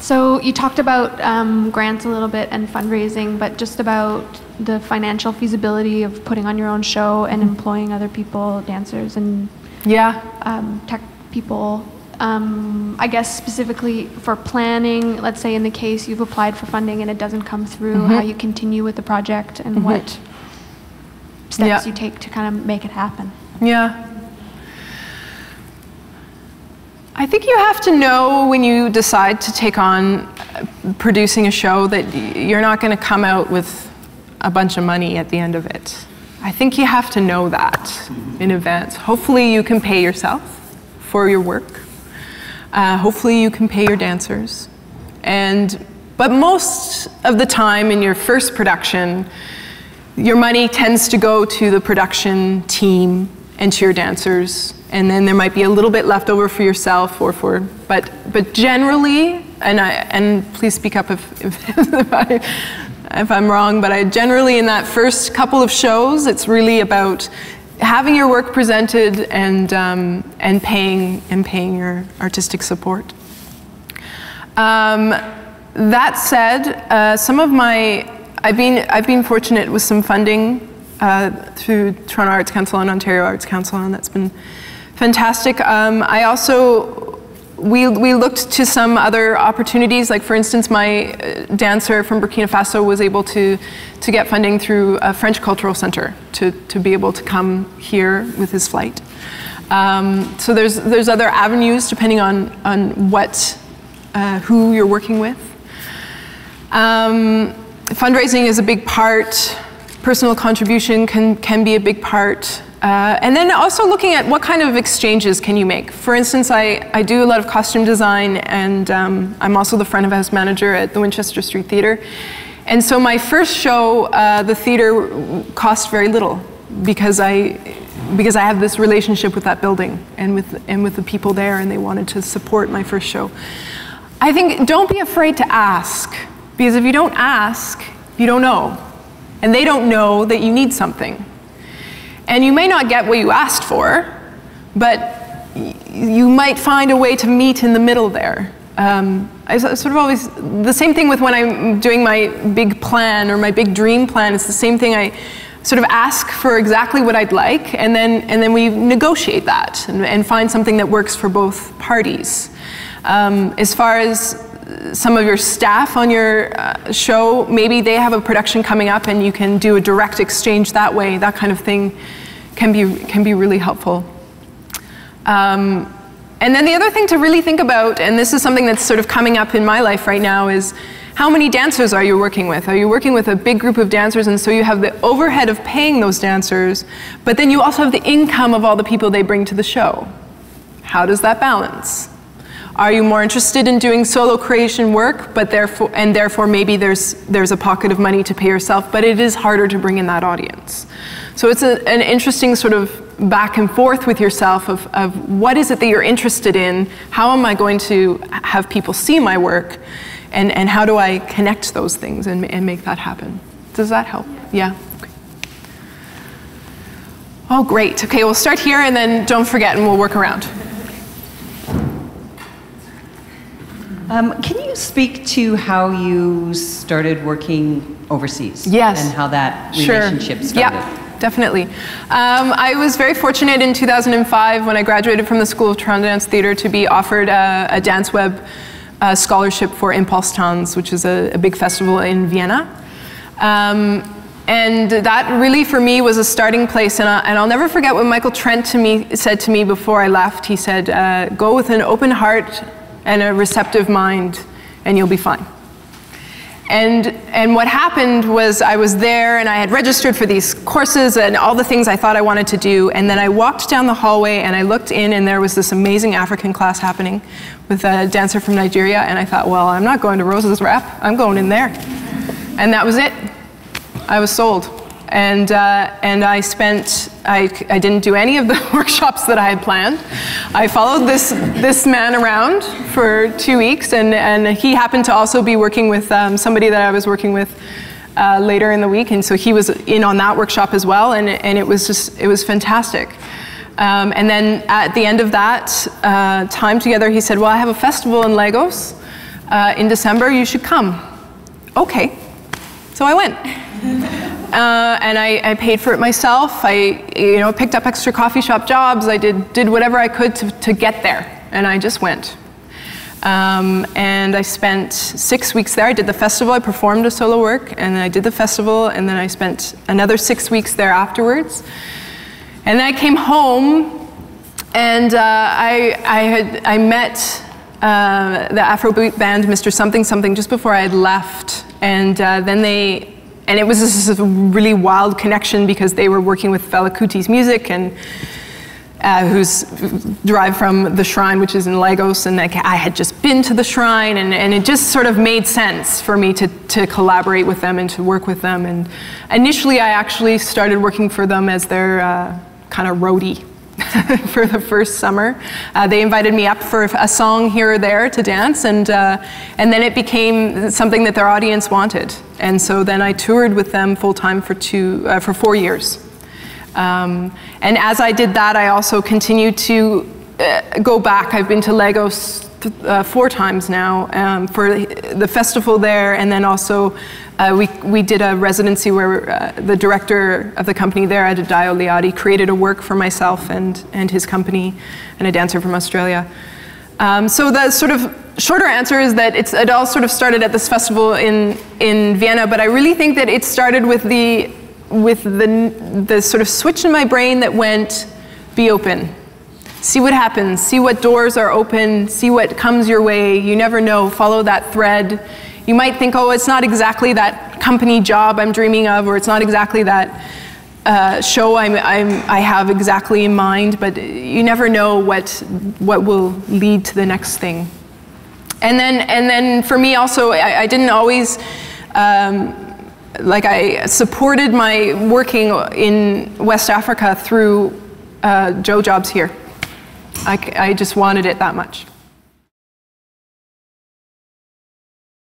So you talked about grants a little bit and fundraising, but just about the financial feasibility of putting on your own show and employing other people, dancers and tech people. I guess specifically for planning, let's say in the case you've applied for funding and it doesn't come through, how you continue with the project and what steps you take to kind of make it happen. Yeah. I think you have to know when you decide to take on producing a show that you're not going to come out with a bunch of money at the end of it. I think you have to know that in advance. Hopefully you can pay yourself for your work. Hopefully you can pay your dancers. But most of the time in your first production, your money tends to go to the production team and to your dancers, and then there might be a little bit left over for yourself but generally, and please speak up if I'm wrong, but generally in that first couple of shows, it's really about having your work presented and paying your artistic support. That said, I've been fortunate with some funding through Toronto Arts Council and Ontario Arts Council, and that's been fantastic. We looked to some other opportunities, like for instance, my dancer from Burkina Faso was able to get funding through a French Cultural Center to be able to come here with his flight. So there's other avenues depending on who you're working with. Fundraising is a big part. Personal contribution can be a big part. And then also looking at what kind of exchanges can you make. For instance, I do a lot of costume design, and I'm also the front of house manager at the Winchester Street Theatre. And so my first show, the theatre cost very little because I have this relationship with that building and with the people there, and they wanted to support my first show. I think don't be afraid to ask, because if you don't ask, you don't know. And they don't know that you need something. And you may not get what you asked for, but you might find a way to meet in the middle there. I sort of always, the same thing with when I'm doing my big plan or my big dream plan, it's the same thing. I sort of ask for exactly what I'd like, and then we negotiate that and find something that works for both parties. As far as some of your staff on your show, maybe they have a production coming up and you can do a direct exchange that way. That kind of thing can be really helpful. And then the other thing to really think about, and this is something that's sort of coming up in my life right now, is how many dancers are you working with? Are you working with a big group of dancers, and so you have the overhead of paying those dancers, but then you also have the income of all the people they bring to the show? How does that balance? Are you more interested in doing solo creation work, but therefore maybe there's a pocket of money to pay yourself, but it is harder to bring in that audience. So it's an interesting sort of back and forth with yourself of what is it that you're interested in, how am I going to have people see my work, and how do I connect those things and make that happen. Does that help? Yeah? Okay. Oh, great. Okay, we'll start here and then don't forget and we'll work around. Can you speak to how you started working overseas? Yes. And how that relationship started? Yeah, definitely. I was very fortunate in 2005 when I graduated from the School of Toronto Dance Theatre to be offered a Dance Web scholarship for Impulse Tanz, which is a big festival in Vienna. And that really for me was a starting place, and I'll never forget what Michael Trent said to me before I left. He said, go with an open heart and a receptive mind, and you'll be fine. And what happened was I was there and I had registered for these courses and all the things I thought I wanted to do, and then I walked down the hallway and I looked in and there was this amazing African class happening with a dancer from Nigeria, and I thought, well, I'm not going to Rose's Rep, I'm going in there. And that was it. I was sold. And I didn't do any of the workshops that I had planned. I followed this man around for 2 weeks, and he happened to also be working with somebody that I was working with later in the week, and so he was in on that workshop as well, and it was fantastic. And then at the end of that time together, he said, well, I have a festival in Lagos. in December, you should come. Okay. So I went. And I paid for it myself. I picked up extra coffee shop jobs. I did whatever I could to get there. And I just went. And I spent 6 weeks there. I did the festival. I performed a solo work. And then I did the festival. And then I spent another 6 weeks there afterwards. And then I came home. And I met the Afrobeat band, Mr. Something Something, just before I had left. And and it was this really wild connection because they were working with Fela Kuti's music, and who's derived from the Shrine, which is in Lagos, and I had just been to the Shrine, and it just sort of made sense for me to collaborate with them and to work with them. And initially, I actually started working for them as their kind of roadie. For the first summer. They invited me up for a song here or there to dance, and then it became something that their audience wanted. And so then I toured with them full-time for 4 years. And as I did that, I also continued to go back. I've been to Lagos 4 times now for the festival there, and then also we did a residency where the director of the company there, Adedayo Liadi, created a work for myself and his company, and a dancer from Australia. So the sort of shorter answer is that it all sort of started at this festival in Vienna, but I really think that it started with the sort of switch in my brain that went, be open. See what happens, see what doors are open, see what comes your way. You never know, follow that thread. You might think, oh, it's not exactly that company job I'm dreaming of, or it's not exactly that show I have exactly in mind, but you never know what will lead to the next thing. And then for me also, I didn't always, I supported my working in West Africa through Joe jobs here. I just wanted it that much.